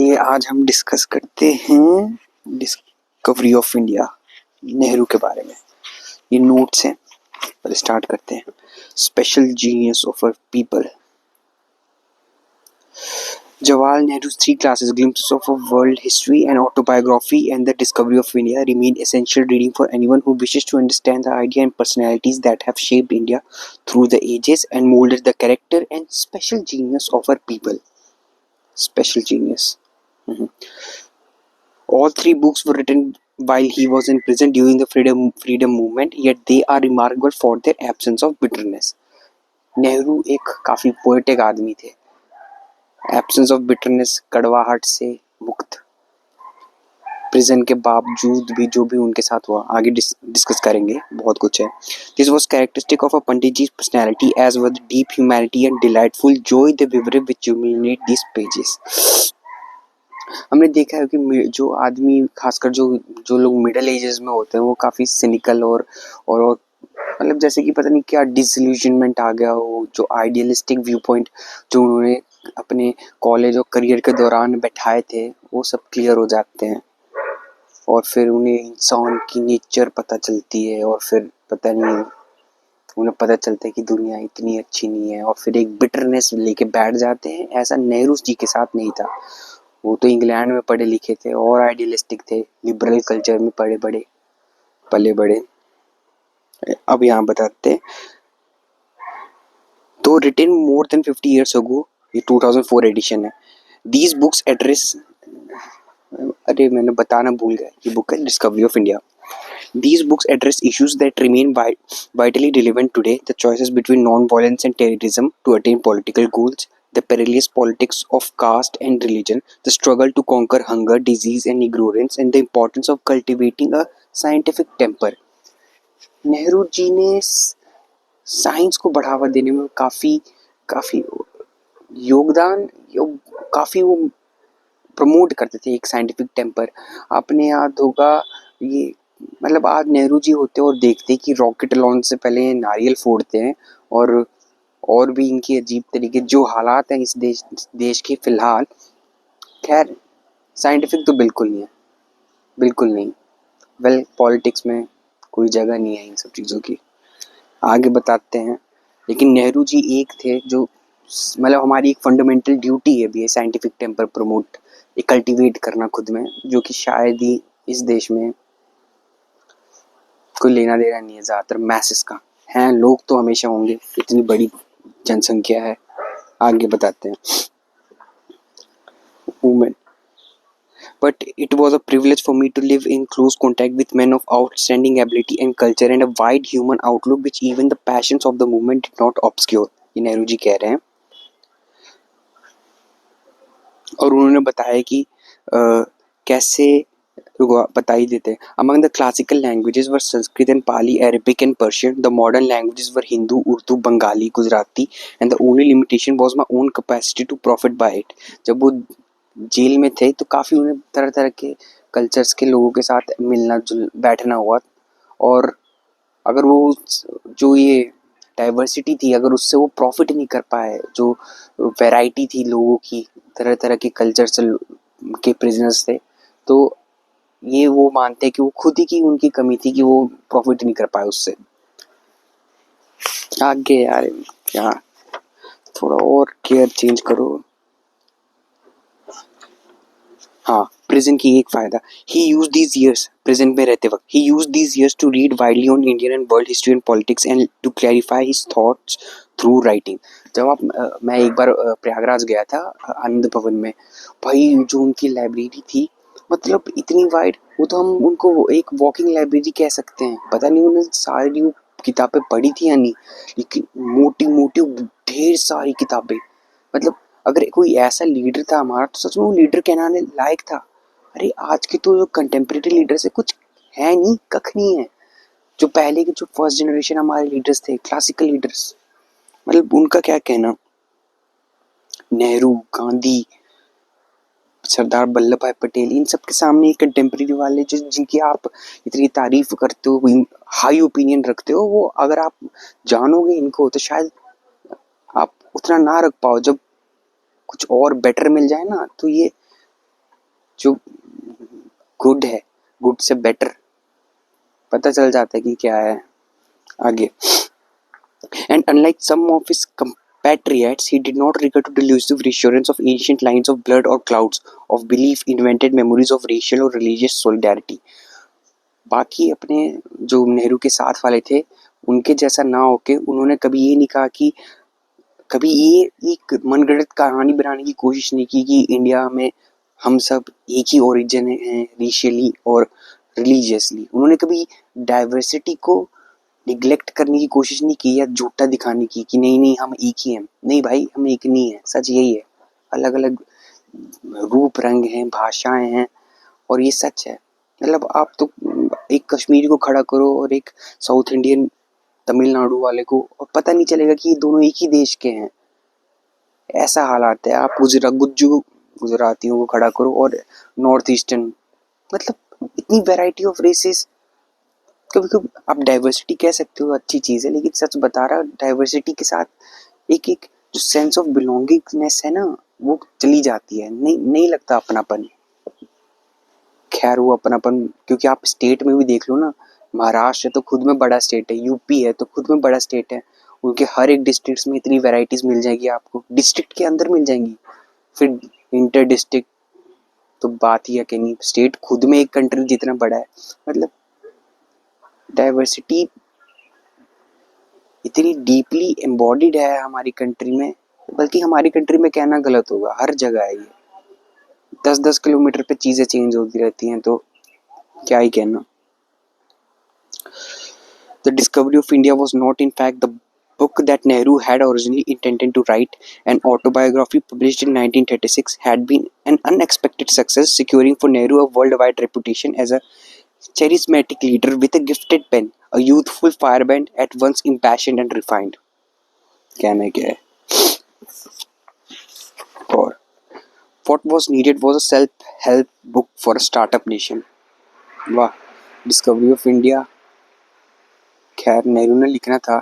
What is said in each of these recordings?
चलिए आज हम डिस्कस करते हैं डिस्कवरी ऑफ इंडिया, नेहरू के बारे में। ये नोट्स हैं, पर स्टार्ट करते हैं। Special genius of our people. Jawaharlal Nehru's three classes, glimpses of a world history, and autobiography, and the discovery of India remain essential reading for anyone who wishes to understand the idea and personalities that have shaped India through the ages and molded the character and special genius of our people. Special genius. All three books were written while he was in prison during the freedom movement, yet they are remarkable for their absence of bitterness. Nehru एक काफी poetic आदमी थे। Absence of bitterness, कड़वाहट से मुक्त, prison के बावजूद भी जो भी उनके साथ हुआ आगे डिस्कस करेंगे, बहुत कुछ है। This was characteristic of a pandit ji personality as well deep humanity and delightful joie de vivre which illuminate this pages. हमने देखा है कि जो आदमी, खासकर जो जो लोग मिडिल एजेस में होते हैं, वो काफ़ी सिनिकल और मतलब जैसे कि पता नहीं क्या डिसइल्यूजनमेंट आ गया हो। जो आइडियलिस्टिक व्यू पॉइंट जो उन्होंने अपने कॉलेज और करियर के दौरान बैठाए थे, वो सब क्लियर हो जाते हैं और फिर उन्हें इंसान की नेचर पता चलती है और फिर पता नहीं, उन्हें पता चलता है कि दुनिया इतनी अच्छी नहीं है और फिर एक बिटरनेस लेके बैठ जाते हैं। ऐसा नेहरू जी के साथ नहीं था। वो तो इंग्लैंड में पढ़े लिखे थे और आइडियलिस्टिक थे, लिबरल कल्चर में पले बड़े। अब यहाँ बताते हैं, तो written more than 50 years ago, ये 2004 एडिशन है। दीज बुक्स एड्रेस, अरे मैंने बताना भूल गया, ये बुक है discovery of India. These books address issues that remain vitally relevant today: the choices between non-violence and terrorism to attain political goals, the perilous politics of caste and religion, the struggle to conquer hunger, disease, and ignorance, and the importance of cultivating a scientific temper. Nehru ji ने science को बढ़ावा देने में काफ़ी योगदान, काफ़ी वो promote करते थे एक साइंटिफिक टेम्पर। आपने याद होगा, ये मतलब आज नेहरू जी होते और देखते कि रॉकेट लॉन्च से पहले नारियल फोड़ते हैं और भी इनकी अजीब तरीके जो हालात हैं इस देश के फिलहाल। खैर, साइंटिफिक तो बिल्कुल नहीं है, बिल्कुल नहीं। वेल, पॉलिटिक्स में कोई जगह नहीं है इन सब चीज़ों की, आगे बताते हैं। लेकिन नेहरू जी एक थे जो, मतलब हमारी एक फंडामेंटल ड्यूटी है भी है साइंटिफिक टेम्पर प्रमोट, कल्टिवेट करना खुद में, जो कि शायद ही इस देश में कोई लेना देना नहीं है ज़्यादातर मैसेस का। हैं लोग तो हमेशा होंगे, इतनी बड़ी जनसंख्या है। आगे बताते हैं। Women, but it was a privilege for me to live in close contact with men of outstanding ability and culture and a wide human outlook which even the passions of the movement did not obscure. ये नेहरू जी कह रहे हैं और उन्होंने बताया कि कैसे बता ही देते हैं। Among the classical languages were Sanskrit and Pali, Arabic and Persian. The modern languages were Hindu, Urdu, Bengali, Gujarati, and the only limitation was my own capacity to profit by it. जब वो jail में थे तो काफ़ी उन्हें तरह तरह के कल्चर्स के लोगों के साथ मिलना बैठना हुआ, और अगर वो जो ये डाइवर्सिटी थी, अगर उससे वो प्रॉफिट नहीं कर पाए, जो वैरायटी थी लोगों की, तरह तरह के कल्चर से के प्रिजनर्स थे, तो ये वो मानते हैं कि वो खुद ही की उनकी कमी थी कि वो प्रॉफिट नहीं कर पाए उससे। आगे यार, क्या थोड़ा और केयर चेंज करो। हाँ, प्रेजेंट की एक फायदा, he use these years, present में रहते वक्त, he use these years to read widely on Indian and world history and politics and to clarify his thoughts through writing. जब मैं एक बार प्रयागराज गया था आनंद भवन में, भाई जो उनकी लाइब्रेरी थी, मतलब इतनी वाइड, वो तो हम उनको एक वॉकिंग लाइब्रेरी कह सकते हैं। पता नहीं उन्हें सारी वो किताबें पढ़ी थी या नहीं, लेकिन मोटी मोटी ढेर सारी किताबें। मतलब अगर कोई ऐसा लीडर था हमारा, तो सच में वो लीडर कहलाने लायक था। अरे आज के तो जो कंटेम्प्रेरी लीडर्स है, कुछ है नहीं, कख नहीं है। जो पहले के जो फर्स्ट जनरेशन हमारे लीडर्स थे, क्लासिकल लीडर्स, मतलब उनका क्या कहना। नेहरू, गांधी, सरदार वल्लभ भाई पटेल, इन सब के सामने कंटेम्प्रेरी वाले जो जिनकी आप इतनी तारीफ करते हो, हाई ओपिनियन रखते हो, वो अगर आप जानोगे इनको तो शायद आप उतना ना रख पाओ। जब कुछ और बेटर मिल जाए ना, तो ये जो गुड है, गुड से बेटर पता चल जाता है कि क्या है आगे. And unlike some of his compatriots, he did not regard to delusive reassurance of ancient lines of blood or clouds of belief, invented memories of racial or religious solidarity. बाकी अपने जो नेहरू के साथ वाले थे उनके जैसा ना होके उन्होंने कभी ये नहीं कहा कि कभी ये एक मनगढ़ंत कहानी बनाने की कोशिश नहीं की कि इंडिया में हम सब एक ही ओरिजिन हैं रेशियली और रिलीजियसली. उन्होंने कभी डाइवर्सिटी को निग्लेक्ट करने की कोशिश नहीं की या झूठा दिखाने की कि नहीं नहीं हम एक ही हैं. नहीं भाई, हम एक नहीं है. सच यही है. अलग अलग रूप रंग हैं, भाषाएं हैं और ये सच है. मतलब आप तो एक कश्मीरी को खड़ा करो और एक साउथ इंडियन तमिलनाडु वाले को और पता नहीं चलेगा कि ये दोनों एक ही देश के हैं. ऐसा हालात है. आप गुजरातियों को खड़ा करो और नॉर्थ ईस्टर्न, मतलब इतनी वैरायटी ऑफ रेसेस. कभी कभी आप डाइवर्सिटी कह सकते हो, अच्छी चीज़ है, लेकिन सच बता रहा डाइवर्सिटी के साथ एक एक जो सेंस ऑफ बिलोंगिंगनेस है ना वो चली जाती है. नहीं लगता अपनापन. खैर वो अपनापन क्योंकि आप स्टेट में भी देख लो ना, महाराष्ट्र है तो खुद में बड़ा स्टेट है, यूपी है तो खुद में बड़ा स्टेट है. उनके हर एक डिस्ट्रिक्ट में इतनी वैरायटीज मिल जाएगी आपको, डिस्ट्रिक्ट के अंदर मिल जाएंगी. फिर इंटर डिस्ट्रिक्ट तो बात ही है कि नहीं. स्टेट खुद में एक कंट्री जितना बड़ा है. मतलब डाइवर्सिटी इतनी डीपली एम्बॉडीड है हमारी कंट्री में, बल्कि हमारी कंट्री में कहना गलत होगा, हर जगह है ये. 10-10 किलोमीटर पे चीज़ें चेंज होती रहती हैं तो क्या ही कहना. The discovery of India was not in fact the book that Nehru had originally intended to write. An autobiography published in 1936 had been an unexpected success, securing for Nehru a worldwide reputation as a charismatic leader with a gifted pen, a youthful firebrand at once impassioned and refined. कहना क्या है. और what was needed was a self-help book for a startup nation. वाह, discovery of India. खैर नेहरू ने लिखना था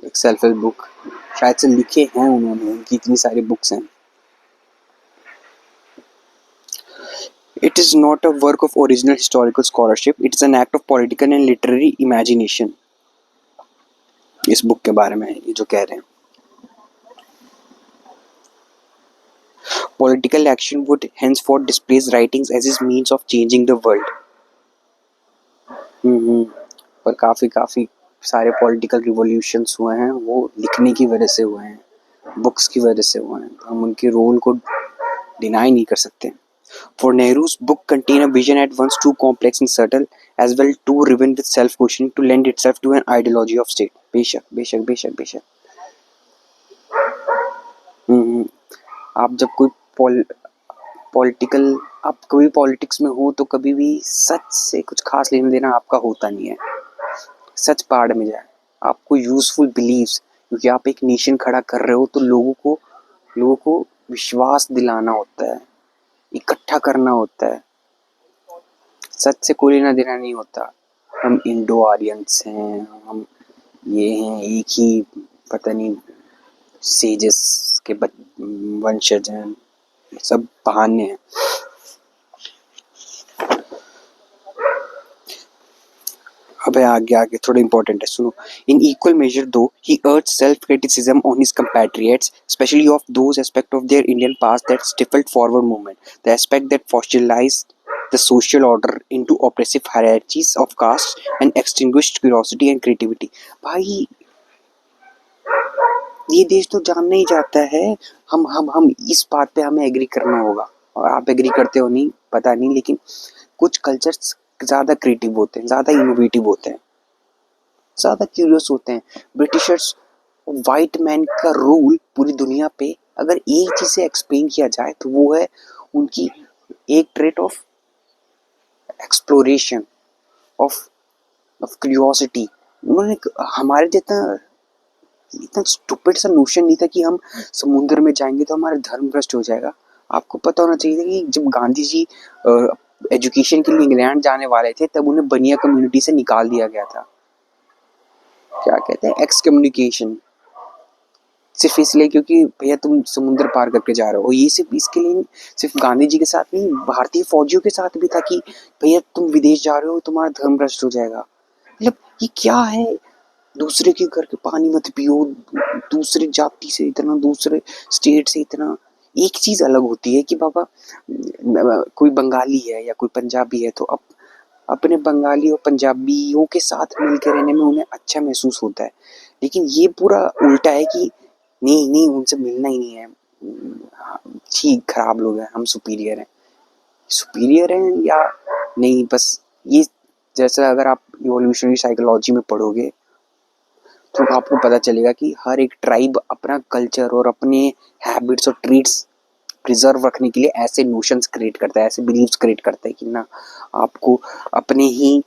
एक सेल्फ हेल्प बुक. शायद से लिखे हैं उन्होंने, उनकी इतनी सारी बुक्स हैं. It is not a work of original historical scholarship. It is an act of political and literary imagination. इस बुक के बारे में ये जो कह रहे हैं. Political action would henceforth display his writings as his means of changing the world. पर काफ़ी सारे पॉलिटिकल रिवॉल्यूशंस हुए हैं वो लिखने की वजह से हुए हैं, बुक्स की वजह से हुए हैं. हम उनके रोल को डिनाई नहीं कर सकते. For Nehru's book contained a vision at once too complex and subtle, as well too riven with self-questioning to lend itself to an ideology of state. बेशक. आप जब कोई पॉलिटिकल आप कभी पॉलिटिक्स में हो तो कभी भी सच से कुछ खास लेना देना आपका होता नहीं है. सच पहाड़ में जाए. आपको यूजफुल बिलीव्स, क्योंकि आप एक नेशन खड़ा कर रहे हो तो लोगों को विश्वास दिलाना होता है, इकट्ठा करना होता है. सच से कोई लेना देना नहीं होता. हम इंडो आर्यंस हैं, हम ये हैं, एक ही पता नहीं सेजस के वंशज हैं. सब बहाने हैं. अबे आगे थोड़ा इंपॉर्टेंट है, सुनो. इन इक्वल मेजर दो ही अर्ज self criticism on his compatriots, especially of those aspects of their Indian past that stifled forward movement, the aspect that fossilized the social order into oppressive hierarchies of caste and extinguished curiosity and creativity. भाई ये देश तो जानना ही चाहता है. हम इस बात पे हमें एग्री करना होगा. और आप एग्री करते हो नहीं पता नहीं, लेकिन कुछ कल्चर्स ज़्यादा क्रिएटिव होते हैं, ज़्यादा इनोवेटिव होते हैं, ज़्यादा क्यूरियस होते हैं. ब्रिटिशर्स वाइट मैन का रूल पूरी दुनिया पे अगर एक चीज़ से एक्सप्लेन किया जाए तो वो है उनकी एक trait of exploration, of curiosity. उन्होंने हमारे जितना इतना स्टूपिड सा नोशन नहीं था कि हम समुद्र में जाएंगे तो हमारा धर्म भ्रष्ट हो जाएगा. आपको पता होना चाहिए कि जब गांधी जी एजुकेशन के लिए इंग्लैंड जाने वाले थे तब उन्हें बनिया कम्युनिटी से निकाल दिया गया था. क्या कहते हैं, एक्स कम्युनिकेशन. सिर्फ इसलिए क्योंकि भैया तुम समुद्र पार करके जा रहे हो। ये सिर्फ इसके लिए नहीं, सिर्फ गांधी जी के साथ नहीं, भारतीय फौजियों के साथ भी था कि भैया तुम विदेश जा रहे हो, तुम्हारा धर्म भ्रष्ट हो जाएगा। मतलब ये क्या है, दूसरे के घर के पानी मत पियो, दूसरे जाति से इतना, दूसरे स्टेट से इतना। एक चीज अलग होती है कि बाबा कोई बंगाली है या कोई पंजाबी है तो अपने बंगाली और पंजाबियों के साथ मिलकर रहने में उन्हें अच्छा महसूस होता है। लेकिन ये पूरा उल्टा है कि नहीं नहीं उनसे मिलना ही नहीं है, ठीक खराब लोग हैं, हम सुपीरियर हैं। सुपीरियर हैं या नहीं, बस ये जैसा अगर आप इवोल्यूशनरी साइकोलॉजी में पढ़ोगे तो आपको पता चलेगा कि हर एक ट्राइब अपना कल्चर और अपने हैबिट्स और ट्रीट्स प्रिजर्व रखने के लिए ऐसे नोशंस क्रिएट करता है, ऐसे बिलीव्स क्रिएट करता है कि ना आपको अपने ही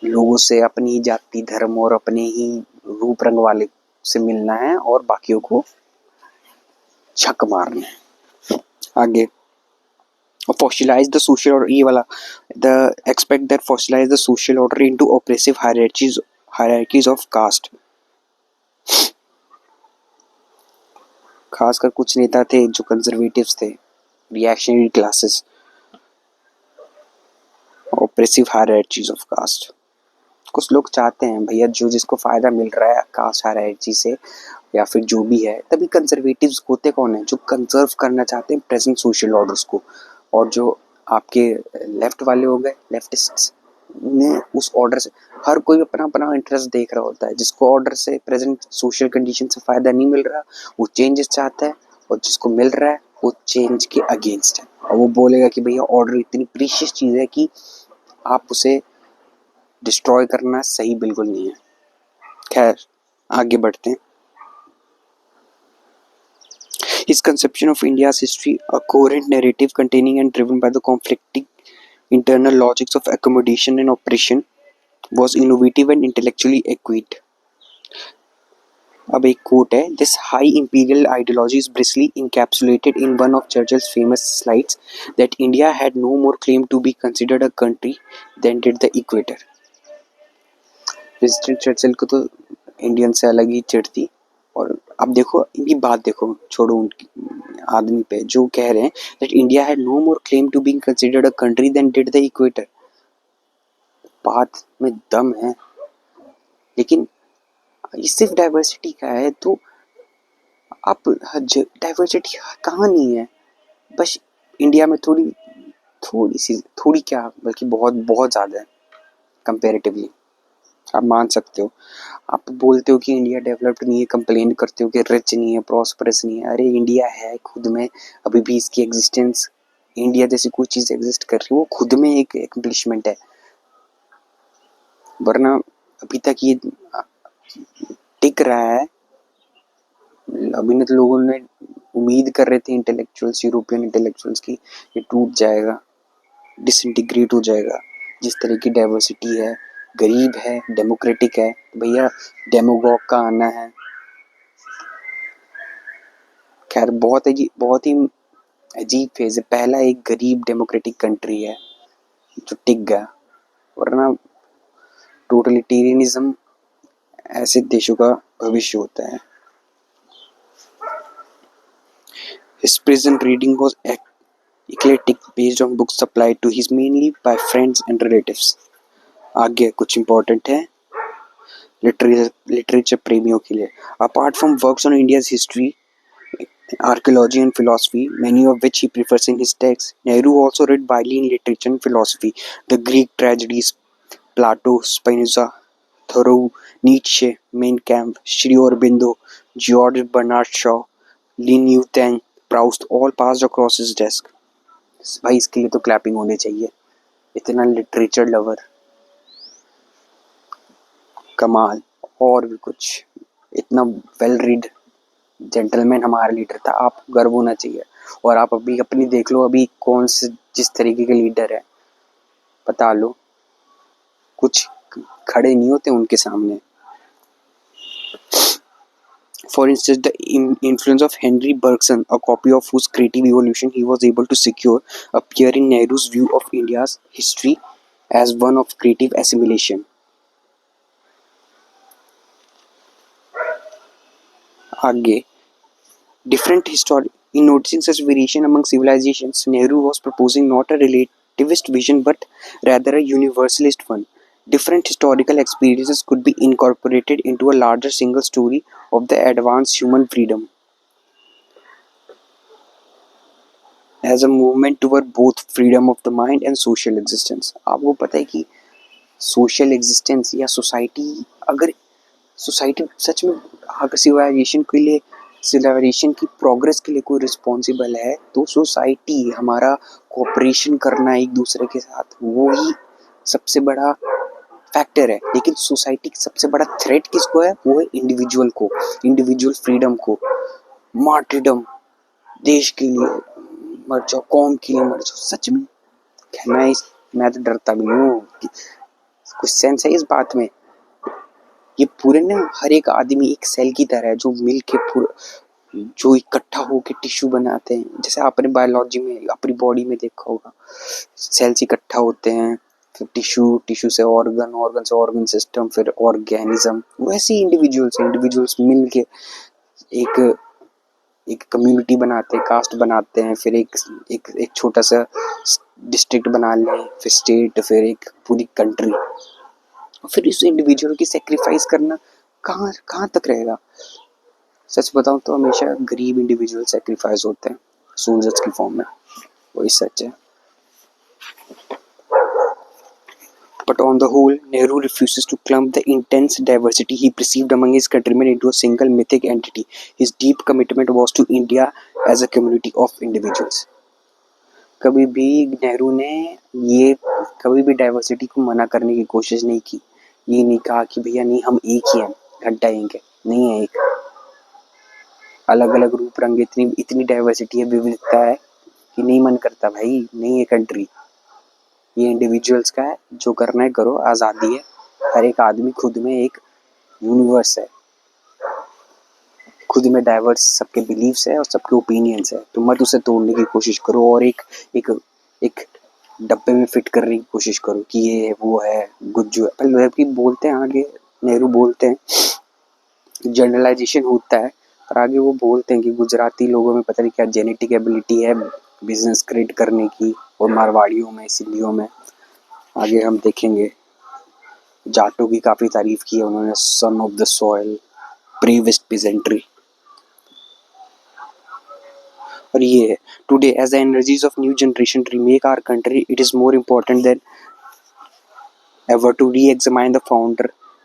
लोगों से, अपनी ही जाति धर्म और अपने ही रूप रंग वाले से मिलना है और बाकियों को छक मारना है। आगे fossilize the social order, ये वाला the expect that fossilize the social order into oppressive hierarchies of caste। खासकर कुछ नेता थे जो कंजर्वेटिव्स थे, reactionary classes, oppressive hierarchies of caste. कुछ लोग चाहते हैं भैया जो जिसको फायदा मिल रहा है कास्ट हायरार्ची से या फिर जो भी है, तभी कंजर्वेटिव्स होते कौन है, जो कंजर्व करना चाहते हैं प्रेजेंट सोशल ऑर्डर्स को। और जो आपके लेफ्ट वाले हो गए लेफ्टिस्ट्स ने उस ऑर्डर से, हर कोई अपना अपना इंटरेस्ट देख रहा होता है। जिसको ऑर्डर से प्रेजेंट सोशल कंडीशन से फायदा नहीं मिल रहा वो चेंजेस चाहता है, और जिसको मिल रहा है वो चेंज के अगेंस्ट है, और वो बोलेगा कि भैया ऑर्डर इतनी प्रीशियस चीज है कि आप उसे डिस्ट्रॉय करना सही बिल्कुल नहीं है। खैर आगे बढ़ते हैं। His conception of India's history, a coherent narrative containing and driven by the conflicting internal logics of accommodation and oppression, was innovative and intellectually acute. अब एक कोट है, This high imperial ideology is briefly encapsulated in one of Churchill's famous slides that India had no more claim to be considered a country than did the equator। Winston Churchill को तो Indian से अलग ही चिढ़ थी। और अब देखो इनकी बात देखो, छोड़ो उनकी आदमी पे, जो कह रहे हैं that India had no more claim to being considered a country than did the equator। बात में दम है, लेकिन ये सिर्फ डाइवर्सिटी का है तो आप डाइवर्सिटी कहाँ नहीं है, बस इंडिया में थोड़ी क्या बल्कि बहुत बहुत ज़्यादा है कंपेरेटिवली। आप मान सकते हो, आप बोलते हो कि इंडिया डेवलप्ड नहीं है, कंप्लेन करते हो कि रिच नहीं है, प्रॉस्परस नहीं है। अरे इंडिया है खुद में, अभी भी इसकी एग्जिस्टेंस, इंडिया जैसी कोई चीज़ एग्जिस्ट कर रही है वो खुद में एक एक्म्प्लिशमेंट है। वरना अभी तक ये टिक रहा है। अभी तो लोगों ने उम्मीद कर रहे थे इंटेलेक्चुअल्स, यूरोपियन इंटेलेक्चुअल्स की, ये टूट जाएगा, डिसइंटीग्रेट हो जाएगा। जिस तरह की डाइवर्सिटी है, गरीब है, डेमोक्रेटिक है, भैया डेमोगॉग का आना है। खैर बहुत ही अजीब फेज है। पहला एक गरीब डेमोक्रेटिक कंट्री है जो टिक गया, वरना टोटलिटेरियनिज्म ऐसे देशों का भविष्य होता है। His prison reading was eclectic based on books supplied to him mainly by friends and relatives। आगे कुछ इम्पोर्टेंट है लिटरेचर प्रेमियों के लिए। Apart from works on India's history, archaeology and philosophy, many of which he prefers in his texts, Nehru also read widely in literature and philosophy, the Greek tragedies, Plato, Spinoza, Thoreau, Nietzsche, Mein Kampf, Sri Aurobindo, George Bernard Shaw, Lin Yutang, Proust, all passed across his desk। भाई इसके लिए तो clapping होनी चाहिए, इतना literature lover, कमाल। और भी कुछ, इतना वेल रीड जेंटलमैन हमारा लीडर था, आपको गर्व होना चाहिए। और आप अभी अपनी देख लो, अभी कौन से जिस तरीके के लीडर है बता लो, कुछ खड़े नहीं होते उनके सामने। For instance, the influence of Henry Bergson, a copy of whose creative evolution he was able to secure, appear in Nehru's view of India's history as one of creative assimilation। आगे different historic in noticing such variation among civilizations, Nehru was proposing not a relativist vision but rather a universalist one. Different historical experiences could be incorporated into a larger single story of the advanced human freedom as a movement toward both freedom of the mind and social existence. आपको पता है कि social existence या society, अगर society सच में अगर civilisation की progress के लिए कोई रिस्पॉन्सिबल है तो सोसाइटी, हमारा कोऑपरेशन करना एक दूसरे के साथ, वो ही सबसे बड़ा फैक्टर है। लेकिन सोसाइटी का सबसे बड़ा थ्रेट किसको है? वो है इंडिविजुअल को, इंडिविजुअल फ्रीडम को। मार्टिडम, देश के लिए मर जाओ, कौम के लिए मर जाओ। सच में मैं तो डरता भी हूँ। कुछ सेंस है इस बात में? ये पूरे ना हर एक आदमी एक सेल की तरह है जो मिल के पूरा, जो इकट्ठा होके टिश्यू बनाते हैं। जैसे आपने बायोलॉजी में अपनी बॉडी में देखा होगा, सेल्स इकट्ठा होते हैं, फिर टिश्यू से ऑर्गन, ऑर्गन से ऑर्गन सिस्टम, फिर ऑर्गेनिज्म। वैसे ही इंडिविजुअल्स मिल के एक एक कम्युनिटी बनाते हैं, कास्ट बनाते हैं, फिर एक छोटा सा डिस्ट्रिक्ट बना लें, फिर स्टेट, फिर एक पूरी कंट्री। फिर इस इंडिविजुअल की सेक्रीफाइस करना कहाँ कहाँ तक रहेगा? सच बताऊं तो हमेशा गरीब इंडिविजुअल सेक्रीफाइस होते हैं सोल्जर्स की फॉर्म में, वही सच है। But on the whole, Nehru refuses to clump the intense diversity he perceived among his countrymen into a single mythic entity. His deep commitment was to India as a community of individuals. कभी भी नेहरू ने ये कभी भी diversity को मना करने की कोशिश नहीं की। ये नहीं कहा कि भैया नहीं, हम एक ही हैं, घंटा एक है, नहीं है एक। अलग अलग रूप रंग, इतनी डाइवर्सिटी है, विविधता है कि नहीं मन करता भाई, नहीं है कंट्री। ये इंडिविजुअल्स का है, जो करना है करो, आज़ादी है। हर एक आदमी खुद में एक यूनिवर्स है, खुद में डाइवर्स सबके बिलीव्स है और सबके ओपिनियंस है। तो मत उसे तोड़ने की कोशिश करो और एक एक एक डब्बे में फिट करने की कोशिश करो कि ये है, वो है, गुज्जू है। पहले बोलते हैं आगे, नेहरू बोलते हैं जनरलाइजेशन होता है, और आगे वो बोलते हैं कि गुजराती लोगों में पता नहीं क्या जेनेटिक एबिलिटी है बिजनेस क्रिएट करने की, और मारवाड़ियों में, सिंधियों में। आगे हम देखेंगे जाटों की काफ़ी तारीफ की है उन्होंने, son of the soil, bravest peasantry। और ये है today as the energies of new generation remake our country, it is more important than ever to re-examine the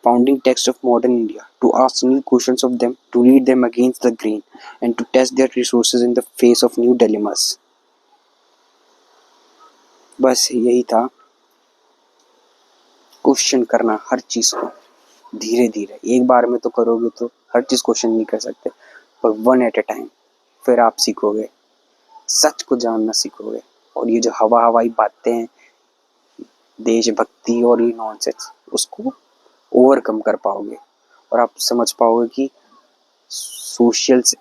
founding text of modern India, to ask new questions of them, to read them against the grain, and to test their resources in the face of new dilemmas। बस यही था, question करना हर चीज को धीरे धीरे। एक बार में तो करोगे तो हर चीज क्वेश्चन नहीं कर सकते, पर वन एट ए टाइम। फिर आप सीखोगे, सच को जानना सीखोगे। और ये जो हवाई बातें हैं, देशभक्ति और ये नॉनसेंस, उसको ओवरकम कर पाओगे और आप समझ पाओगे कि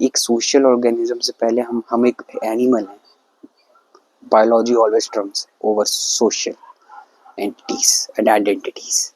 एक सोशल ऑर्गेनिज्म से पहले हम एक एनिमल हैं। Biology always Trump's over social entities and identities.